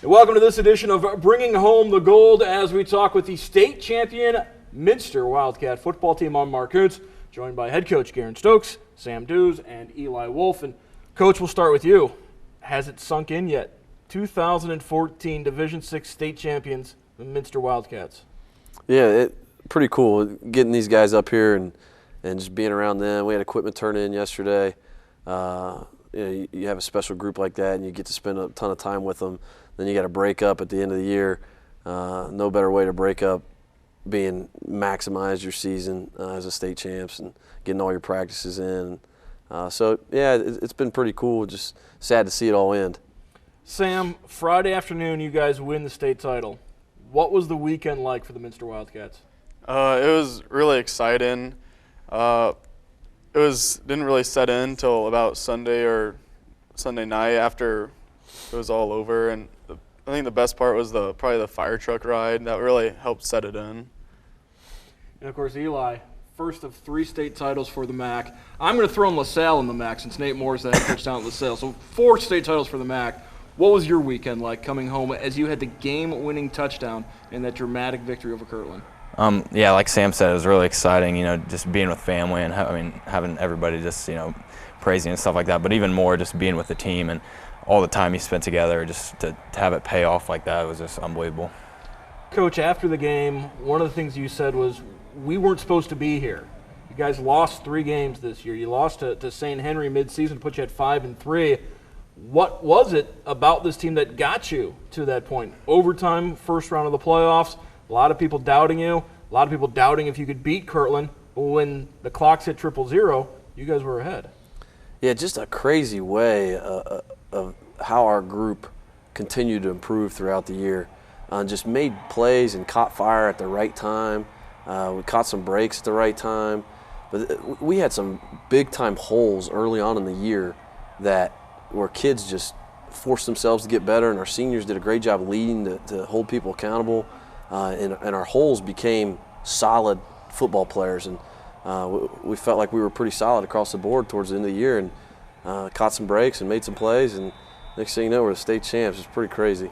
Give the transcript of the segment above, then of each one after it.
And welcome to this edition of Bringing Home the Gold as we talk with the state champion Minster Wildcat football team. I'm Mark Kuntz, joined by head coach Garen Stokes, Sam Dews, and Eli Wolf. And Coach, we'll start with you. Has it sunk in yet? 2014 Division VI state champions, the Minster Wildcats. Yeah, pretty cool getting these guys up here and just being around them. We had equipment turn in yesterday. You have a special group like that, and you get to spend a ton of time with them. Then you got to break up at the end of the year. No better way to break up being maximize your season as a state champs and getting all your practices in. It's been pretty cool. Just sad to see it all end. Sam, Friday afternoon, you guys win the state title. What was the weekend like for the Minster Wildcats? It was really exciting. Didn't really set in until about Sunday night after it was all over, and I think the best part was probably the fire truck ride that really helped set it in. And of course, Eli, first of 3 state titles for the MAC. I'm going to throw in LaSalle in the MAC since Nate Moore's the head coach down at LaSalle. So 4 state titles for the MAC. What was your weekend like coming home as you had the game-winning touchdown in that dramatic victory over Kirtland? Like Sam said, it was really exciting, just being with family and having everybody just, praising and stuff like that. But even more, just being with the team and all the time you spent together, just to have it pay off like that was just unbelievable. Coach, after the game, one of the things you said was, we weren't supposed to be here. You guys lost 3 games this year. You lost to St. Henry mid-season, put you at 5-3. What was it about this team that got you to that point? Overtime, first round of the playoffs, a lot of people doubting you, a lot of people doubting if you could beat Kirtland. But when the clocks hit 0-0, you guys were ahead. Yeah, just a crazy way of how our group continued to improve throughout the year. Just made plays and caught fire at the right time. We caught some breaks at the right time. But we had some big-time holes early on in the year where kids just forced themselves to get better, and our seniors did a great job leading to hold people accountable. And our holes became solid football players. And we felt like we were pretty solid across the board towards the end of the year, and caught some breaks and made some plays. And next thing you know, we're the state champs. It's pretty crazy.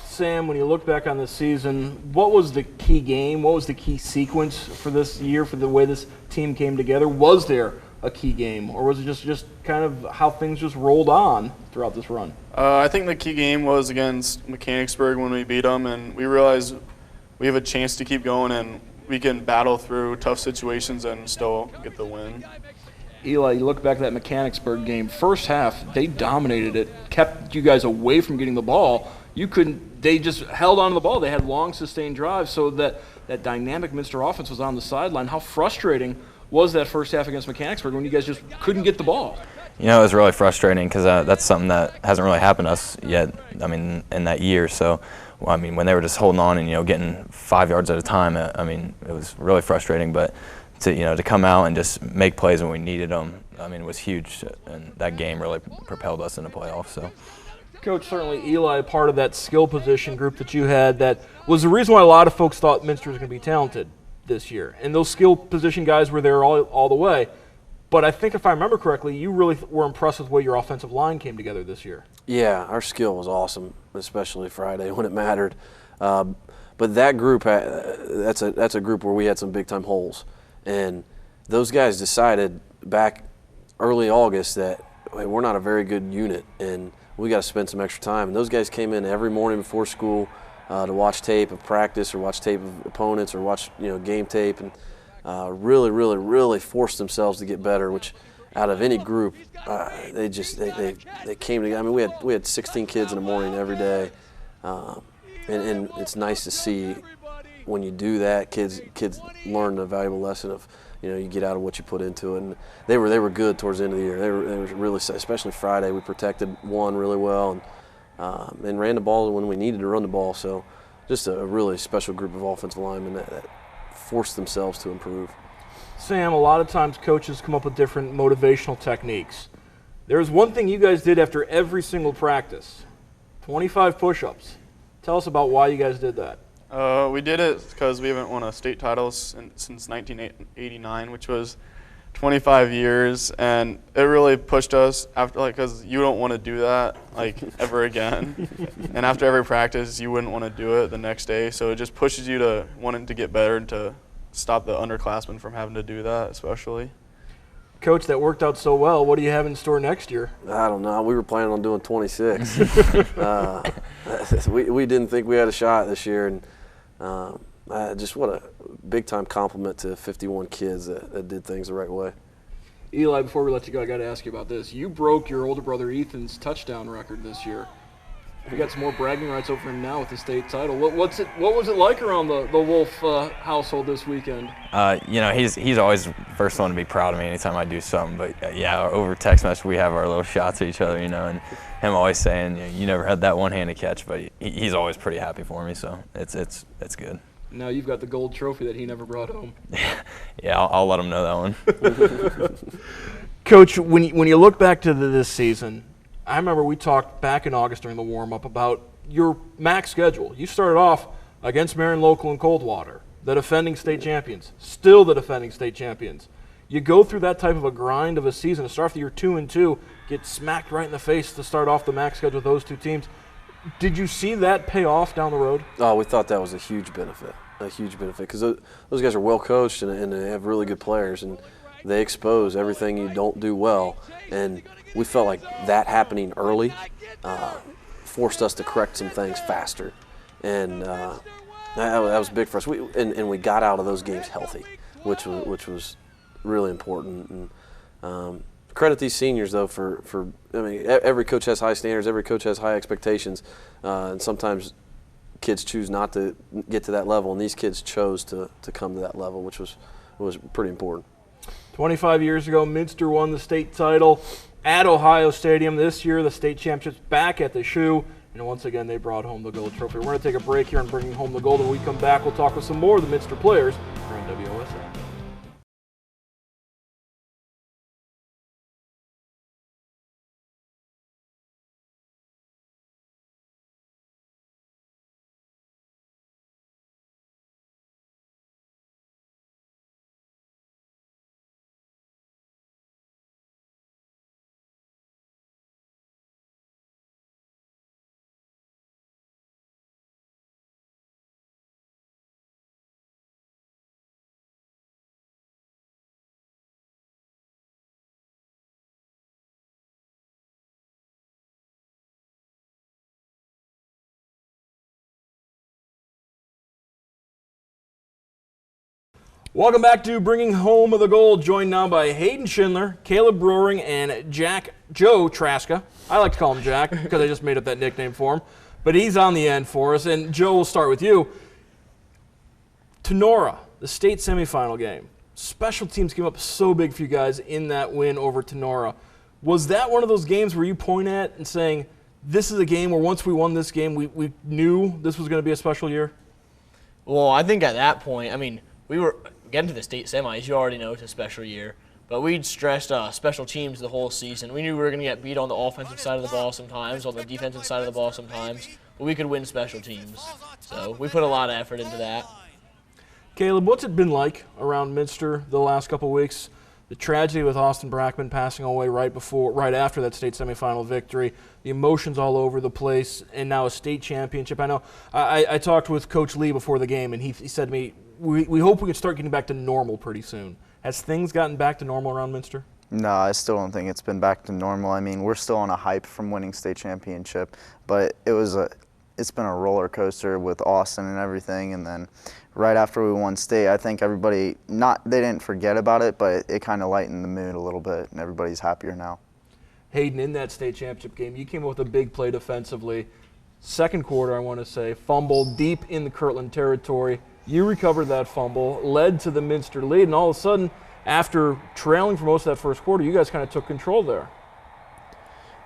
Sam, when you look back on this season, what was the key game? What was the key sequence for this year, for the way this team came together? Was there a key game, or was it just kind of how things just rolled on throughout this run? I think the key game was against Mechanicsburg when we beat them, and we realized we have a chance to keep going and we can battle through tough situations and still get the win. Eli, you look back at that Mechanicsburg game, first half, they dominated it, kept you guys away from getting the ball. They just held on to the ball. They had long, sustained drives, so that dynamic Minster offense was on the sideline. How frustrating was that first half against Mechanicsburg when you guys just couldn't get the ball? It was really frustrating because that's something that hasn't really happened to us yet, in that year. So, when they were just holding on and, getting 5 yards at a time, it was really frustrating. But to come out and just make plays when we needed them, it was huge. And that game really propelled us into playoffs. So. Coach, certainly Eli, part of that skill position group that you had, that was the reason why a lot of folks thought Minster was going to be talented this year. And those skill position guys were there all the way. But I think if I remember correctly, you really were impressed with the way your offensive line came together this year. Yeah, our skill was awesome, especially Friday when it mattered. But that group, that's a group where we had some big-time holes. And those guys decided back early August that we're not a very good unit, and we got to spend some extra time. And those guys came in every morning before school to watch tape of practice or watch tape of opponents or watch game tape, and really, really, really forced themselves to get better. Which, out of any group, they came together. We had 16 kids in the morning every day, and it's nice to see when you do that. Kids learn the valuable lesson of you get out of what you put into it. And they were good towards the end of the year. They were really, especially Friday. We protected one really well and ran the ball when we needed to run the ball. So just a really special group of offensive linemen that forced themselves to improve. Sam, a lot of times coaches come up with different motivational techniques. There's one thing you guys did after every single practice, 25 push-ups. Tell us about why you guys did that. We did it because we haven't won a state title since 1989, which was 25 years, and it really pushed us after, like, because you don't want to do that, like, ever again. And after every practice, you wouldn't want to do it the next day. So it just pushes you to wanting to get better and to stop the underclassmen from having to do that, especially. Coach, that worked out so well. What do you have in store next year? I don't know. We were planning on doing 26. We didn't think we had a shot this year, and just what a big-time compliment to 51 kids that did things the right way. Eli, before we let you go, I got to ask you about this. You broke your older brother Ethan's touchdown record this year. You got some more bragging rights over him now with the state title. What was it like around the Wolf household this weekend? You know, he's always the first one to be proud of me anytime I do something. But yeah, over text message we have our little shots at each other, you know, and him always saying, you never had that one-handed catch, but he's always pretty happy for me. So it's good. Now you've got the gold trophy that he never brought home. Yeah, I'll let him know that one. Coach, when you look back to this season, I remember we talked back in August during the warm-up about your MAC schedule. You started off against Marion Local and Coldwater, the defending state champions, still the defending state champions. You go through that type of a grind of a season to start off the year 2-2, get smacked right in the face to start off the MAC schedule with those two teams. Did you see that pay off down the road? Oh, we thought that was a huge benefit, because those guys are well coached and they have really good players, and they expose everything you don't do well. And we felt like that happening early forced us to correct some things faster, and that was big for us. And we got out of those games healthy, which was really important. And credit these seniors though for I mean, every coach has high standards, every coach has high expectations, and sometimes kids choose not to get to that level, and these kids chose to come to that level, which was pretty important. 25 years ago, Minster won the state title at Ohio Stadium. This year, the state championships back at the Shoe, and once again, they brought home the gold trophy. We're going to take a break here on Bringing Home the Gold. When we come back, we'll talk with some more of the Minster players here on WOSN. Welcome back to Bringing Home the Gold, joined now by Hayden Schindler, Caleb Broering, and Joe Traska. I like to call him Jack because I just made up that nickname for him. But he's on the end for us. And Joe, we'll start with you. Tenora, the state semifinal game. Special teams came up so big for you guys in that win over Tenora. Was that one of those games where you point at and saying, this is a game where once we won this game, we knew this was going to be a special year? Well, I think at that point, I mean, we were getting to the state semis. You already know it's a special year. But we'd stressed special teams the whole season. We knew we were going to get beat on the offensive side of the ball sometimes, on the defensive side of the ball sometimes, but we could win special teams. So we put a lot of effort into that. Caleb, what's it been like around Minster the last couple of weeks? The tragedy with Austin Brackman passing away right after that state semifinal victory, the emotions all over the place, and now a state championship. I know I talked with Coach Lee before the game, and he said to me, we hope we can start getting back to normal pretty soon. Has things gotten back to normal around Minster? No, I still don't think it's been back to normal. I mean, we're still on a hype from winning state championship, but it's been a roller coaster with Austin and everything. And then right after we won state, I think everybody, they didn't forget about it, but it kind of lightened the mood a little bit, and everybody's happier now. Hayden, in that state championship game, you came up with a big play defensively. Second quarter, I want to say, fumble deep in the Kirtland territory. You recovered that fumble, led to the Minster lead, and all of a sudden, after trailing for most of that first quarter, you guys kind of took control there.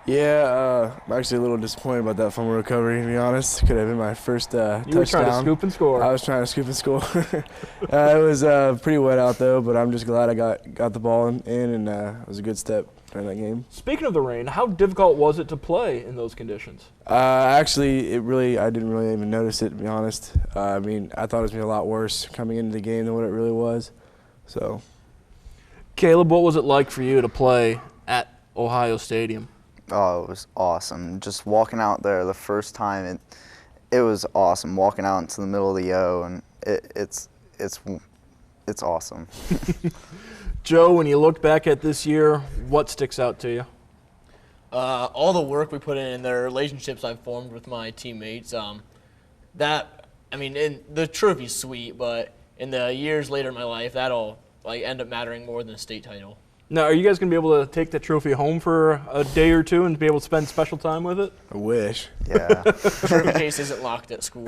Yeah, I'm actually a little disappointed about that fumble recovery, to be honest. Could have been my first touchdown. You were trying to scoop and score. I was trying to scoop and score. It was pretty wet out, though, but I'm just glad I got the ball in and it was a good step during that game. Speaking of the rain, how difficult was it to play in those conditions? Actually, I didn't really even notice it, to be honest. I mean, I thought it was going to be a lot worse coming into the game than what it really was. So, Caleb, what was it like for you to play at Ohio Stadium? Oh, it was awesome. Just walking out there the first time, it was awesome. Walking out into the middle of the O, and it's awesome. Joe, when you look back at this year, what sticks out to you? All the work we put in and the relationships I've formed with my teammates. And the trophy's sweet, but in the years later in my life, that'll end up mattering more than a state title. Now, are you guys going to be able to take the trophy home for a day or two and be able to spend special time with it? I wish. Yeah. Trophy case isn't locked at school.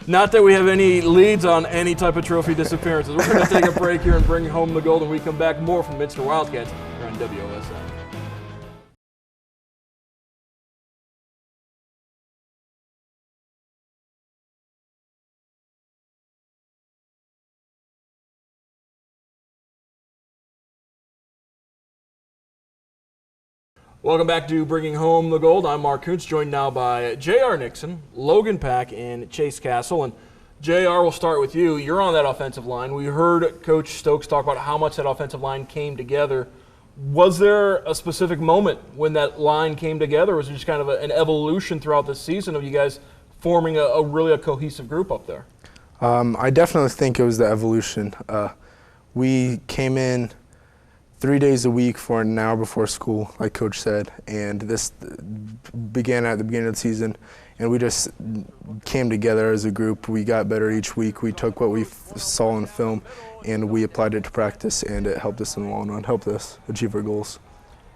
Not that we have any leads on any type of trophy disappearances. We're going to take a break here and bring home the gold, and we come back more from Minster Wildcats here on WOSN. Welcome back to Bringing Home the Gold. I'm Mark Kuntz, joined now by J.R. Nixon, Logan Pack, and Chase Castle. And J.R., we'll start with you. You're on that offensive line. We heard Coach Stokes talk about how much that offensive line came together. Was there a specific moment when that line came together, or was it just kind of an evolution throughout the season of you guys forming a really cohesive group up there? I definitely think it was the evolution. We came in 3 days a week for an hour before school, like Coach said, and this began at the beginning of the season, and we just came together as a group. We got better each week. We took what we saw in film, and we applied it to practice, and it helped us in the long run, helped us achieve our goals.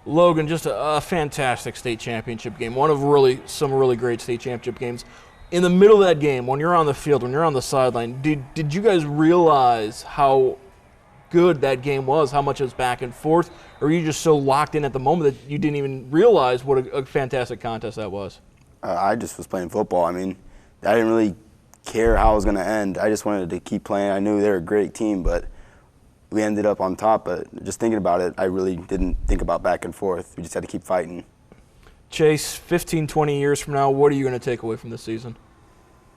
Logan, just a fantastic state championship game, one of some really great state championship games. In the middle of that game, when you're on the field, when you're on the sideline, did you guys realize how good that game was, how much it was back and forth, or were you just so locked in at the moment that you didn't even realize what a fantastic contest that was? I just was playing football. I mean, I didn't really care how it was going to end. I just wanted to keep playing. I knew they were a great team, but we ended up on top. But just thinking about it, I really didn't think about back and forth. We just had to keep fighting. Chase, 15, 20 years from now, what are you going to take away from this season?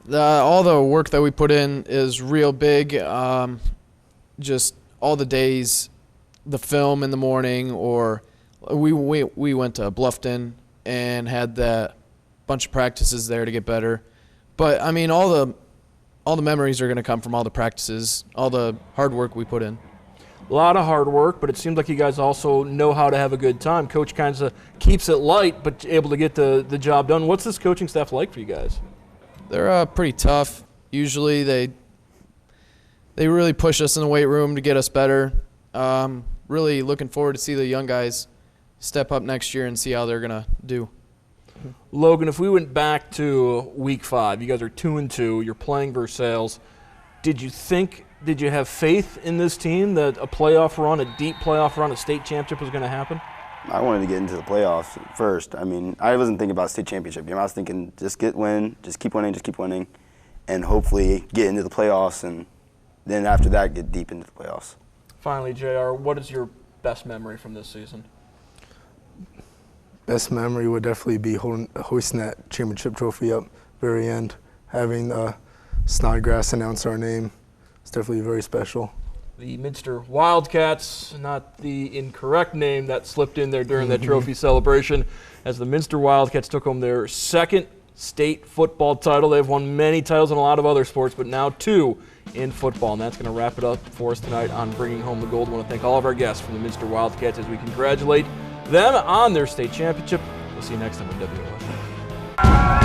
All the work that we put in is real big. Just all the days, the film in the morning, or we went to Bluffton and had that bunch of practices there to get better. But I mean, all the memories are going to come from all the practices, all the hard work we put in. A lot of hard work, but it seems like you guys also know how to have a good time. Coach kind of keeps it light, but able to get the job done. What's this coaching staff like for you guys? They're pretty tough. Usually they really push us in the weight room to get us better. Really looking forward to see the young guys step up next year and see how they're going to do. Logan, if we went back to week 5, you guys are 2-2, you're playing Versailles. Did you have faith in this team that a playoff run, a deep playoff run, a state championship was going to happen? I wanted to get into the playoffs first. I mean, I wasn't thinking about state championship game. I was thinking just keep winning, and hopefully get into the playoffs, and then after that get deep into the playoffs. Finally, JR, what is your best memory from this season? Best memory would definitely be hoisting that championship trophy up very end, having Snodgrass announce our name. It's definitely very special. The Minster Wildcats, not the incorrect name that slipped in there during that trophy celebration, as the Minster Wildcats took home their second state football title. They've won many titles in a lot of other sports, but now 2 in football. And that's going to wrap it up for us tonight on Bringing Home the Gold. I want to thank all of our guests from the Minster Wildcats as we congratulate them on their state championship. We'll see you next time on WOSN.